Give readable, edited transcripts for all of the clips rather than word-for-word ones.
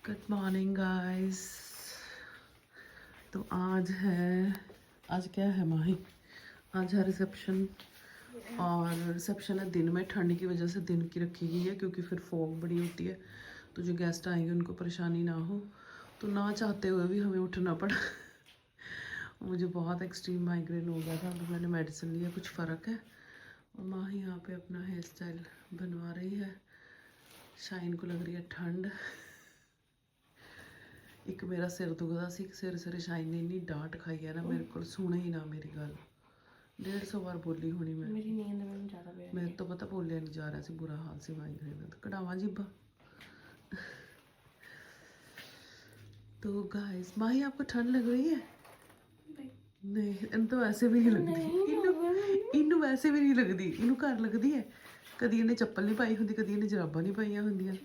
Good morning guys. तो आज क्या है माही? आज है रिसेप्शन। और रिसेप्शन है दिन में, ठंड की वजह से दिन की रखी गई है क्योंकि फिर फॉग बड़ी होती है, तो जो गेस्ट आएंगे उनको परेशानी ना हो। तो ना चाहते हुए भी हमें उठना पड़ा। मुझे बहुत एक्सट्रीम माइग्रेन हो गया था, तो मैंने मेडिसिन लिया, कुछ फ़र्क है। और माही यहाँ पे अपना हेयर स्टाइल बनवा रही है। शाइन को लग रही है ठंड। एक मेरा सिर दुखदा सी, सिर शाइन ने इन्नी डांट खाई है ना, मेरे को सुने ही ना मेरी गल। 150 बार बोली होनी मैं। मेरी नींद में ज़्यादा मेरे तो पता बोलिया नहीं जा रहा सी, बुरा हाल से माइग्रेन का। कढ़ावा जिब्बा। तो गाइस, माही आपको ठंड लग रही है? नहीं, इन तो वैसे भी नहीं लगती। इनू वैसे भी नहीं लगती, इनू घर लगती है। कदी इन्हें चप्पल नहीं पाई होंगी, कदी इन्हें जराबा नहीं पाइया होंदियां।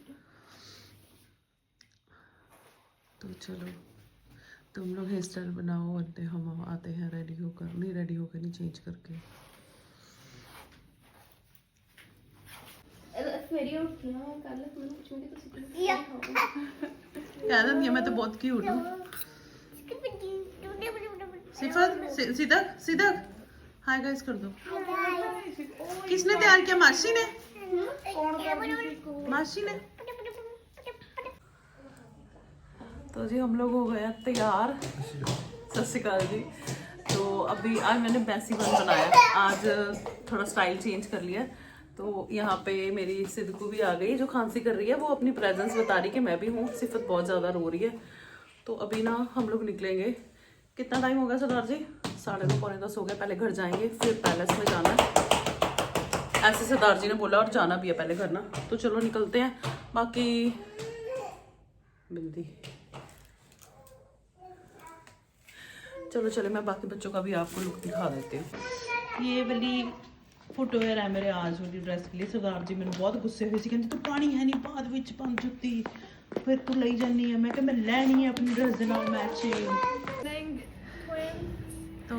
तो चलो तुम लोग हेयर स्टाइल बनाओ और हम आते हैं रेडी होकर। नहीं, रेडी होकर नहीं, चेंज करके। कह देती है मैं तो बहुत क्यूट हूँ। सिफत सीधा सीधा हाय गाइस कर दो। किसने तैयार किया? मासी ने। मासी ने। तो जी हम लोग हो गए तैयार। सत श्री अकाल जी। तो अभी आज मैंने मैसी बन बनाया, आज थोड़ा स्टाइल चेंज कर लिया। तो यहाँ पे मेरी सिद्धू भी आ गई जो खांसी कर रही है, वो अपनी प्रेजेंस बता रही कि मैं भी हूँ। सिफत बहुत ज़्यादा रो रही है। तो अभी ना हम लोग निकलेंगे। कितना टाइम हो गया सरदार जी? 9:30 पौने 10 हो गया। पहले घर जाएंगे, फिर पैलेस में जाना है, ऐसे सरदार जी ने बोला, और जाना भी है पहले घर ना। तो चलो निकलते हैं। बाकी बिंदी, चलो चले, मैं बाकी बच्चों का भी आपको लुक दिखा देती हूँ। ये वाली फुटवेयर है मेरे आज वाली ड्रेस के लिए। सरदार जी मैंने बहुत गुस्से हुए सी, कहते तू पानी है नहीं बाद विच पन जुत्ती, फिर तू लई जानी है। मैं मैं लैनी है अपनी ड्रेस के नाल मैचिंग। तो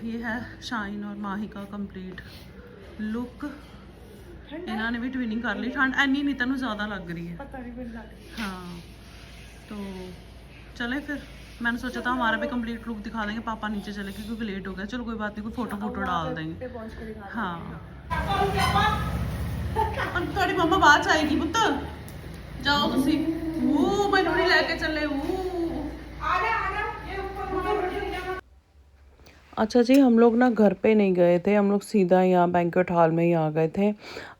ये है शाइन और माही का कंप्लीट लुक। इन्होंने भी ट्विनिंग कर ली। ठंड एनी नहीं तेन ज़्यादा लग रही है? हाँ, तो चले फिर। मैंने सोचा था हमारा भी कंप्लीट लुक दिखा देंगे। पापा नीचे चले गए क्योंकि लेट हो गया। चलो कोई बात नहीं, कोई फोटो डाल देंगे। हाँ, थोड़ी मम्मा बाद आएगी पुत्त, जाओ तुसी। मैनू नहीं लेके चले। अच्छा जी, हम लोग ना घर पे नहीं गए थे, हम लोग सीधा यहाँ बैंक्वेट हॉल में ही आ गए थे।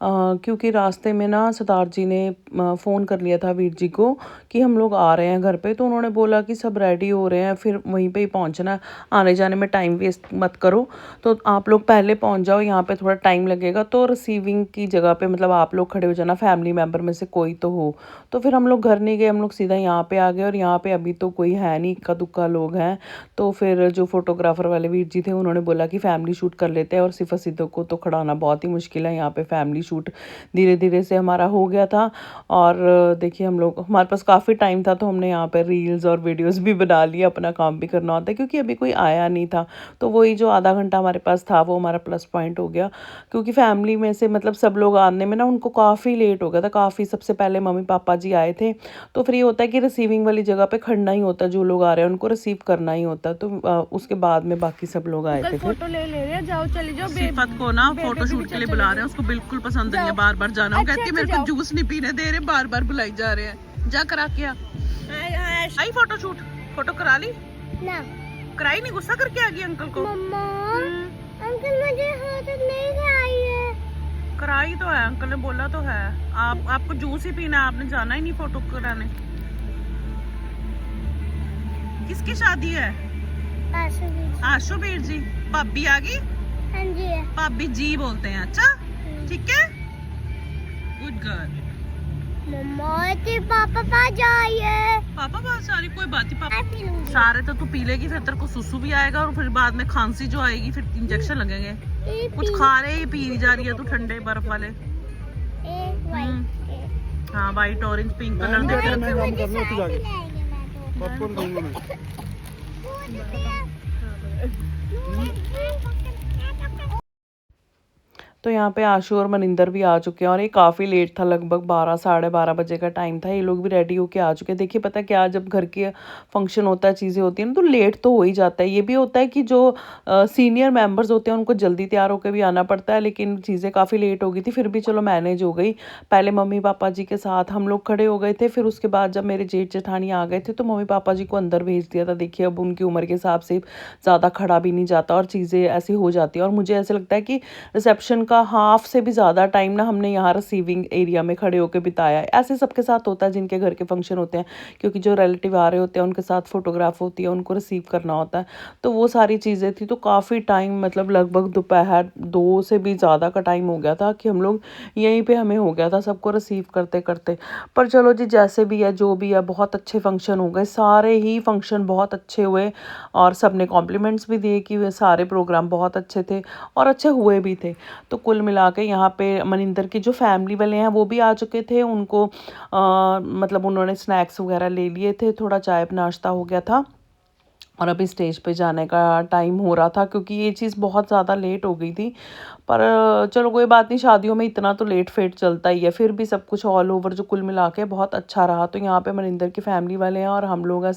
क्योंकि रास्ते में ना सरदार जी ने फ़ोन कर लिया था वीर जी को कि हम लोग आ रहे हैं घर पे। तो उन्होंने बोला कि सब रेडी हो रहे हैं, फिर वहीं पे ही पहुँचना है, आने जाने में टाइम वेस्ट मत करो। तो आप लोग पहले पहुँच जाओ, यहाँ पे थोड़ा टाइम लगेगा। तो रिसीविंग की जगह पे मतलब आप लोग खड़े हो जाना, फैमिली मेम्बर में से कोई तो हो। तो फिर हम लोग घर नहीं गए, हम लोग सीधा यहाँ पे आ गए। और यहाँ पे अभी तो कोई है नहीं, इक्का दुक्का लोग हैं। तो फिर जो फोटोग्राफर वाले वीर जी थे उन्होंने बोला कि फैमिली शूट कर लेते हैं। और सिफा सिद्धू को तो खड़ाना बहुत ही मुश्किल है यहाँ पे। फैमिली शूट धीरे धीरे से हमारा हो गया था। और देखिए हम लोग, हमारे पास काफ़ी टाइम था, तो हमने यहाँ पे रील्स और वीडियोस भी बना लिया। अपना काम भी करना होता है क्योंकि अभी कोई आया नहीं था। तो वही जो आधा घंटा हमारे पास था वो हमारा प्लस पॉइंट हो गया। क्योंकि फैमिली में से मतलब सब लोग आने में ना उनको काफ़ी लेट हो गया था। काफ़ी सबसे पहले मम्मी पापा जी आए थे। तो फिर ये होता है कि रिसीविंग वाली जगह पे खड़ना ही होता है, जो लोग आ रहे हैं उनको रिसीव करना ही होता है। तो उसके बाद में बाकी सब लोग आए थे। फोटो ले रहे हैं, जाओ चली जाओ। सिफत को ना फोटो शूट के लिए बुला रहे हैं, उसको बिल्कुल पसंद नहीं है बार बार जाना। वो कहती है मेरे को जूस नहीं पीने दे रहे, बार बार बुलाई जा रहे हैं। जा करा के आई फोटो शूट। फोटो करा ली ना? कराई नहीं? गुस्सा करके आ गई अंकल को? मम्मा, अंकल मुझे हाथ नहीं कराई है। कराई तो है, अंकल ने बोला तो है। आपको जूस ही पीना है, आपने जाना ही नहीं फोटो कराने। किसकी शादी है? आशुबीर जी। भाभी आ गई? हाँ जी। भाभी जी बोलते हैं। अच्छा ठीक है, गुड गर्ल। मम्मा के पापा पास जाइए। पापा पास सारी कोई बात नहीं। पापा सारे तो तू पी लेगी, फिर तेरे को सुसु भी आएगा और फिर बाद में खांसी जो आएगी, फिर इंजेक्शन लगेंगे। कुछ खा रहे ही पी जा रही है तू ठंडे बर्फ वाले। हाँ, वाइट ऑरेंज पिंक कलर तो यहाँ पे आशु और मनिंदर भी आ चुके हैं और ये काफ़ी लेट था, लगभग 12 साढ़े 12 बजे का टाइम था। ये लोग भी रेडी होके आ चुके हैं। देखिए पता है क्या, जब घर के फंक्शन होता है, चीज़ें होती हैं ना, तो लेट तो हो ही जाता है। ये भी होता है कि जो सीनियर मेंबर्स होते हैं उनको जल्दी तैयार होकर भी आना पड़ता है, लेकिन चीज़ें काफ़ी लेट हो गई थी, फिर भी चलो मैनेज हो गई। पहले मम्मी पापा जी के साथ हम लोग खड़े हो गए थे, फिर उसके बाद जब मेरे जेठ जेठानी आ गए थे तो मम्मी पापा जी को अंदर भेज दिया था। देखिए अब उनकी उम्र के हिसाब से ज़्यादा खड़ा भी नहीं जाता और चीज़ें ऐसी हो जाती है। और मुझे ऐसे लगता है कि रिसेप्शन का हाफ से भी ज़्यादा टाइम ना हमने यहाँ रिसीविंग एरिया में खड़े होकर बिताया है। ऐसे सबके साथ होता है जिनके घर के फंक्शन होते हैं, क्योंकि जो रिलेटिव आ रहे होते हैं उनके साथ फोटोग्राफ होती है, उनको रिसीव करना होता है। तो वो सारी चीज़ें थी, तो काफ़ी टाइम मतलब लगभग दोपहर 2 से भी ज़्यादा का टाइम हो गया था कि हम लोग यहीं पे हमें हो गया था सबको रिसीव करते करते। पर चलो जी, जैसे भी है जो भी है, बहुत अच्छे फंक्शन हो गए, सारे ही फंक्शन बहुत अच्छे हुए और सबने कॉम्प्लीमेंट्स भी दिए कि वे सारे प्रोग्राम बहुत अच्छे थे और अच्छे हुए भी थे। तो कुल मिला के यहाँ पे मनिंदर की जो फैमिली वाले हैं वो भी आ चुके थे। उनको मतलब उन्होंने स्नैक्स वगैरह ले लिए थे, थोड़ा चाय नाश्ता हो गया था और अभी स्टेज पे जाने का टाइम हो रहा था, क्योंकि ये चीज़ बहुत ज़्यादा लेट हो गई थी। पर चलो कोई बात नहीं, शादियों में इतना तो लेट फेट चलता ही है, फिर भी सब कुछ ऑल ओवर जो कुल मिला के बहुत अच्छा रहा। तो यहाँ पे मनिंदर की फैमिली वाले हैं और हम लोग हैं,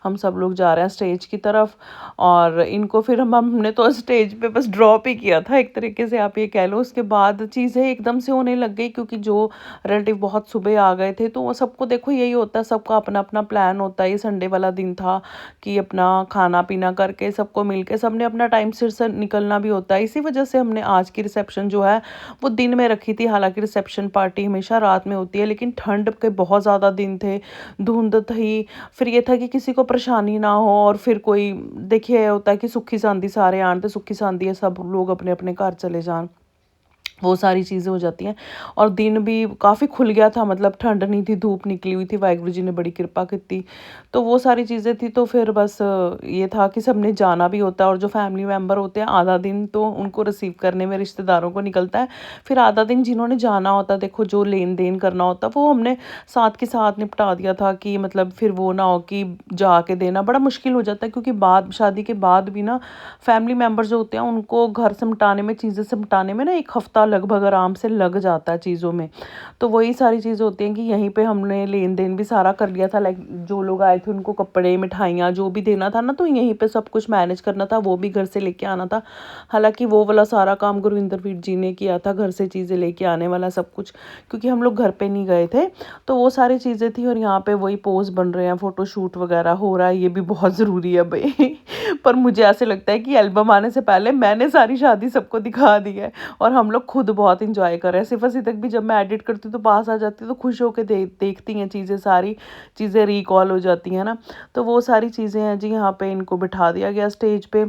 हम सब लोग जा रहे हैं स्टेज की तरफ। और इनको फिर हमने तो स्टेज पे बस ड्रॉप ही किया था एक तरीके से, आप ये कह लो। उसके बाद चीज़ें एकदम से होने लग गई, क्योंकि जो रिलेटिव बहुत सुबह आ गए थे, तो वो सबको देखो यही होता है, सबका अपना अपना प्लान होता है। ये संडे वाला दिन था कि अपना खाना पीना करके सबको मिलके सबने अपना टाइम सिर से निकलना भी होता है। इसी वजह से हमने आज की रिसेप्शन जो है वो दिन में रखी थी। हालांकि रिसेप्शन पार्टी हमेशा रात में होती है, लेकिन ठंड के बहुत ज़्यादा दिन थे, धुंध थी। फिर ये था कि किसी को परेशानी ना हो, और फिर कोई देखिए होता है कि सुखी सांदी सारे आन, तो सुखी सांदी है सब लोग अपने अपने घर चले जान, वो सारी चीज़ें हो जाती हैं। और दिन भी काफ़ी खुल गया था, मतलब ठंड नहीं थी, धूप निकली हुई थी, वाहिगुरु जी ने बड़ी कृपा की थी। तो वो सारी चीज़ें थी। तो फिर बस ये था कि सबने जाना भी होता है, और जो फैमिली मेम्बर होते हैं आधा दिन तो उनको रिसीव करने में रिश्तेदारों को निकलता है, फिर आधा दिन जिन्होंने जाना होता है, देखो जो लेन देन करना होता है वो हमने साथ के साथ निपटा दिया था, कि मतलब फिर वो ना हो कि जाके देना बड़ा मुश्किल हो जाता है। क्योंकि बाद शादी के बाद भी ना फैमिली मेम्बर जो होते हैं उनको घर सिमटाने में, चीज़ें सिमटाने में ना 1 हफ्ता लगभग आराम से लग जाता है चीज़ों में। तो वही सारी चीज़ें होती हैं कि यहीं पे हमने लेन देन भी सारा कर लिया था। लाइक जो लोग आए थे उनको कपड़े मिठाइयाँ जो भी देना था ना, तो यहीं पे सब कुछ मैनेज करना था, वो भी घर से लेके आना था। हालांकि वो वाला सारा काम गुरविंदर वीर जी ने किया था, घर से चीज़ें लेके आने वाला सब कुछ, क्योंकि हम लोग घर पे नहीं गए थे। तो वो सारी चीज़ें थी। और यहाँ पे वही पोज बन रहे हैं, फ़ोटोशूट वगैरह हो रहा है, ये भी बहुत ज़रूरी है भाई। पर मुझे ऐसे लगता है कि एल्बम आने से पहले मैंने सारी शादी सबको दिखा दी है, और हम लोग खुद बहुत इंजॉय कर रहे हैं। सिफा तक भी जब मैं एडिट करती हूँ तो पास आ जाती है, तो खुश होकर देखती हैं चीज़ें, सारी चीज़ें रिकॉल हो जाती हैं ना। तो वो सारी चीज़ें हैं जी। यहाँ पे इनको बिठा दिया गया स्टेज पे।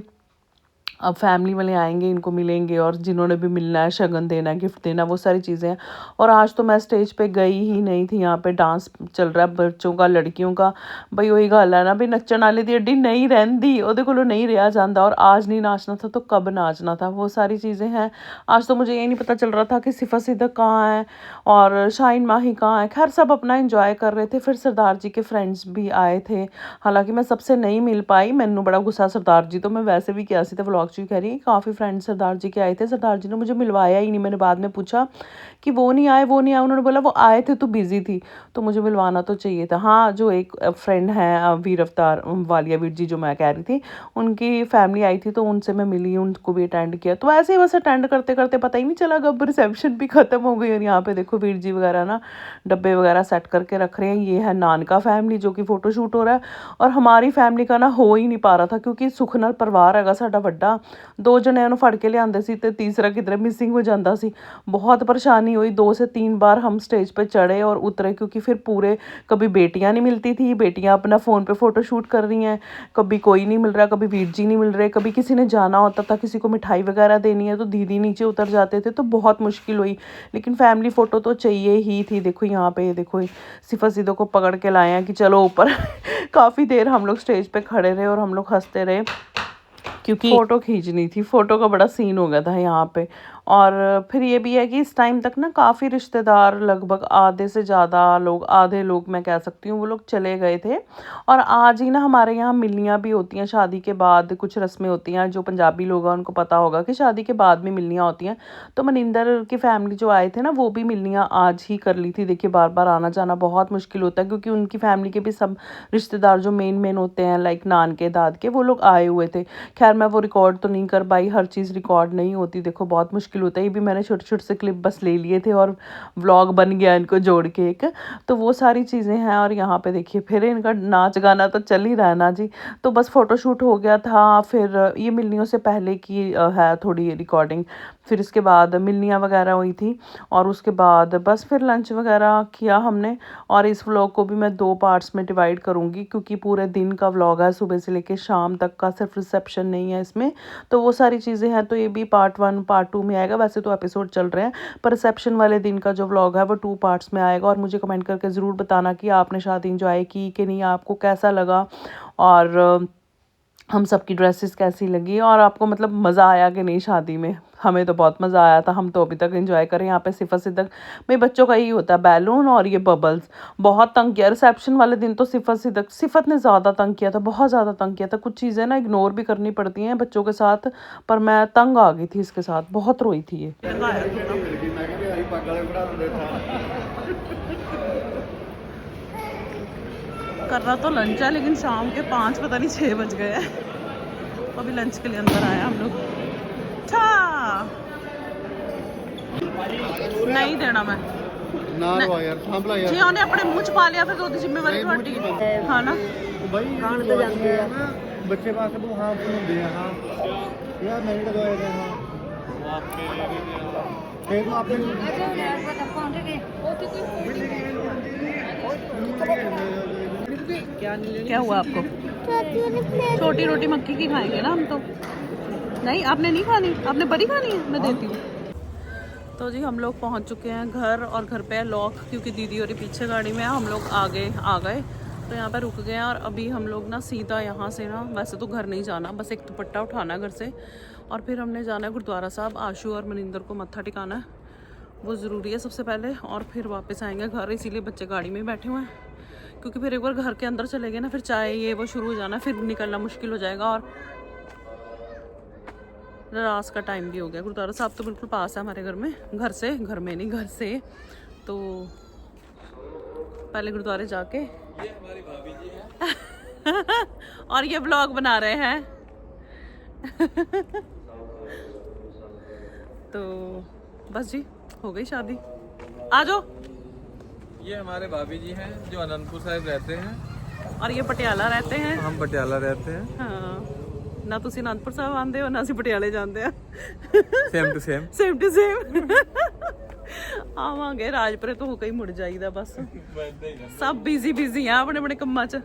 अब फैमिली वाले आएंगे, इनको मिलेंगे, और जिन्होंने भी मिलना है, शगन देना है, गिफ्ट देना, वो सारी चीज़ें हैं। और आज तो मैं स्टेज पे गई ही नहीं थी। यहाँ पे डांस चल रहा है बच्चों का, लड़कियों का। भाई वही गल है ना, भी नच्चन वाले दी अड्डी नहीं रहिंदी, ओहदे कोलों नहीं रहा जाता। और आज नहीं नाचना था तो कब नाचना था, वो सारी चीज़ें हैं। आज तो मुझे ये नहीं पता चल रहा था कि सिफा सिद्दीक कहाँ है और शाहीन माही कहाँ है। खैर सब अपना इंजॉय कर रहे थे। फिर सरदार जी के फ्रेंड्स भी आए थे, हालांकि मैं सबसे नहीं मिल पाई, मैनू बड़ा गुस्सा सरदार जी तो मैं वैसे भी किया सी, तो व्लॉग च भी कह रही काफ़ी फ्रेंड्स सरदार जी के आए थे। सरदार जी ने मुझे मिलवाया ही नहीं। मैंने बाद में पूछा कि वो नहीं आए, वो नहीं आए। उन्होंने बोला वो आए थे तो बिजी थी, तो मुझे मिलवाना तो चाहिए था। हाँ, जो एक फ्रेंड है वीर अवतार वालिया वीर जी, जो मैं कह रही थी, उनकी फैमिली आई थी, तो उनसे मैं मिली, उनको भी अटेंड किया। तो ऐसे ही बस अटेंड करते करते पता ही नहीं चला कब रिसेप्शन भी ख़त्म हो गई। और यहाँ पे देखो वीर जी वगैरह ना डब्बे वगैरह सेट करके रख रहे हैं। ये है नानका फैमिली जो कि फ़ोटोशूट हो रहा है, और हमारी फैमिली का ना हो ही नहीं पा रहा था, क्योंकि सुख नाल परिवार हैगा साडा वड्डा, 2 जने ਉਹਨੂੰ ਫੜ के ਲਿਆਂਦੇ ਸੀ ਤੇ तीसरा किधरे मिसिंग हो जाता सी। बहुत परेशानी हुई, 2 से 3 बार हम स्टेज पे चढ़े और उतरे, क्योंकि फिर पूरे कभी बेटियां नहीं मिलती थी, बेटियां अपना फ़ोन पे फ़ोटो शूट कर रही हैं, कभी कोई नहीं मिल रहा, कभी वीर जी नहीं मिल रहे, कभी किसी ने जाना होता था, किसी को मिठाई वगैरह देनी है तो दीदी नीचे उतर जाते थे, तो बहुत मुश्किल हुई। लेकिन फैमिली फ़ोटो तो चाहिए ही थी। देखो यहाँ पे, देखो सिफा सिदो को पकड़ के लाए हैं कि चलो ऊपर। काफ़ी देर हम लोग स्टेज पे खड़े रहे और हम लोग हंसते रहे, क्योंकि फ़ोटो खींचनी थी। फ़ोटो का बड़ा सीन हो गया था यहाँ पे। और फिर ये भी है कि इस टाइम तक ना काफ़ी रिश्तेदार, लगभग आधे से ज़्यादा लोग, आधे लोग मैं कह सकती हूँ, वो लोग चले गए थे। और आज ही ना हमारे यहाँ मिलनियाँ भी होती हैं शादी के बाद, कुछ रस्में होती हैं, जो पंजाबी लोग हैं उनको पता होगा कि शादी के बाद में मिलनियाँ होती हैं। तो मनिंदर की फैमिली जो आए थे ना, वो भी मिलनियाँ आज ही कर ली थी। देखिए बार बार आना जाना बहुत मुश्किल होता है, क्योंकि उनकी फैमिली के भी सब रिश्तेदार जो मेन होते हैं, लाइक नान के, दाद के, वो लोग आए हुए थे। खैर मैं वो रिकॉर्ड तो नहीं कर पाई, हर चीज़ रिकॉर्ड नहीं होती, देखो बहुत मुश्किल होता है। ये भी मैंने छोटे छोटे से क्लिप बस ले लिए थे और व्लॉग बन गया इनको जोड़ के एक, तो वो सारी चीज़ें हैं। और यहाँ पे देखिए फिर इनका नाच गाना तो चल ही रहा है ना जी। तो बस फ़ोटोशूट हो गया था, फिर ये मिलनियों से पहले की है थोड़ी रिकॉर्डिंग, फिर इसके बाद मिलनियाँ वगैरह हुई थी, और उसके बाद बस फिर लंच वगैरह किया हमने। और इस व्लॉग को भी मैं 2 पार्ट्स में डिवाइड करूँगी, क्योंकि पूरे दिन का व्लॉग है, सुबह से लेकर शाम तक का, सिर्फ रिसेप्शन नहीं है इसमें, तो वो सारी चीज़ें हैं। तो ये भी पार्ट 1 पार्ट 2 में आएगा, वैसे तो एपिसोड चल रहे हैं, पर रिसेप्शन वाले दिन का जो व्लॉग है वो 2 पार्ट्स में आएगा। और मुझे कमेंट करके ज़रूर बताना कि आपने शादी इंजॉय की कि नहीं, आपको कैसा लगा, और हम सबकी ड्रेसेस कैसी लगी, और आपको मतलब मज़ा आया कि नहीं शादी में। हमें तो बहुत मज़ा आया था, हम तो अभी तक एंजॉय करें। यहाँ पे सिदक मेरे बच्चों का यही होता है, बैलून और ये बबल्स, बहुत तंग किया। रिसेप्शन वाले दिन तो सिफत ने ज़्यादा तंग किया था, बहुत ज़्यादा तंग किया था। कुछ चीज़ें ना इग्नोर भी करनी पड़ती हैं बच्चों के साथ, पर मैं तंग आ गई थी इसके साथ, बहुत रोई थी ये। कर रहा तो लंच है, लेकिन शाम के 5 पता नहीं 6 बज गए हैं, अभी लंच के लिए अंदर आया हम लोग। नहीं देना मैं ना रो यार, सांभला यार जी, उन्हें अपने मुंह च पा लिया, फिर ਉਹਦੀ ਜ਼ਿੰਮੇਵਾਰੀ ਤੁਹਾਡੀ ਹਾਂ ਨਾ। भाई खान तो जाते हैं ना बच्चे पास वो हां ਹੁੰਦੇ ਆ ਹਾਂ यार नहीं लगाए गए हां फिर तो आपने क्या हुआ आपको? छोटी रोटी मक्की की खाएंगे ना हम तो। नहीं आपने नहीं खानी, आपने बड़ी खानी है, मैं देती हूँ। तो जी हम लोग पहुँच चुके हैं घर, और घर पे है लॉक, क्योंकि दीदी और पीछे गाड़ी में है, हम लोग आगे आ गए, तो यहाँ पे रुक गए हैं। और अभी हम लोग ना सीधा यहाँ से ना, वैसे तो घर नहीं जाना, बस एक दुपट्टा उठाना है घर से, और फिर हमने जाना है गुरुद्वारा साहब। आशू और मनिंदर को मत्था टिकाना है, वो ज़रूरी है सबसे पहले, और फिर वापस आएंगे घर। इसीलिए बच्चे गाड़ी में ही बैठे हुए हैं, क्योंकि फिर एक बार घर के अंदर चले गए ना, फिर चाय ये वो शुरू हो जाना, फिर निकलना मुश्किल हो जाएगा। और रात का टाइम भी हो गया। गुरुद्वारा साहब तो बिल्कुल पास है हमारे घर में, घर में घर से। तो पहले गुरुद्वारे जाके ये हमारी भाभी जी हैं और ये ब्लॉग बना रहे हैं तो बस जी, हो गई शादी। आ जाओ। ये हमारे भाभी जी हैं जो अनंतपुर साहिब रहते हैं, और ये पटियाला रहते हैं। हम पटियाला रहते हैं। हाँ, ना तुसी अनंतपुर साहब आंदे हो, ना ਅਸੀਂ ਪਟਿਆਲੇ ਜਾਂਦੇ ਆ। सेम टू सेम ਆਵਾਂਗੇ ਰਾਜਪੁਰੇ ਤੋਂ ਹੋ ਕੇ ਹੀ ਮੁੜ ਜਾਈਦਾ ਬਸ। ਸਭ ਬਿਜ਼ੀ ਆ ਆਪਣੇ ਆਪਣੇ ਕੰਮਾਂ 'ਚ।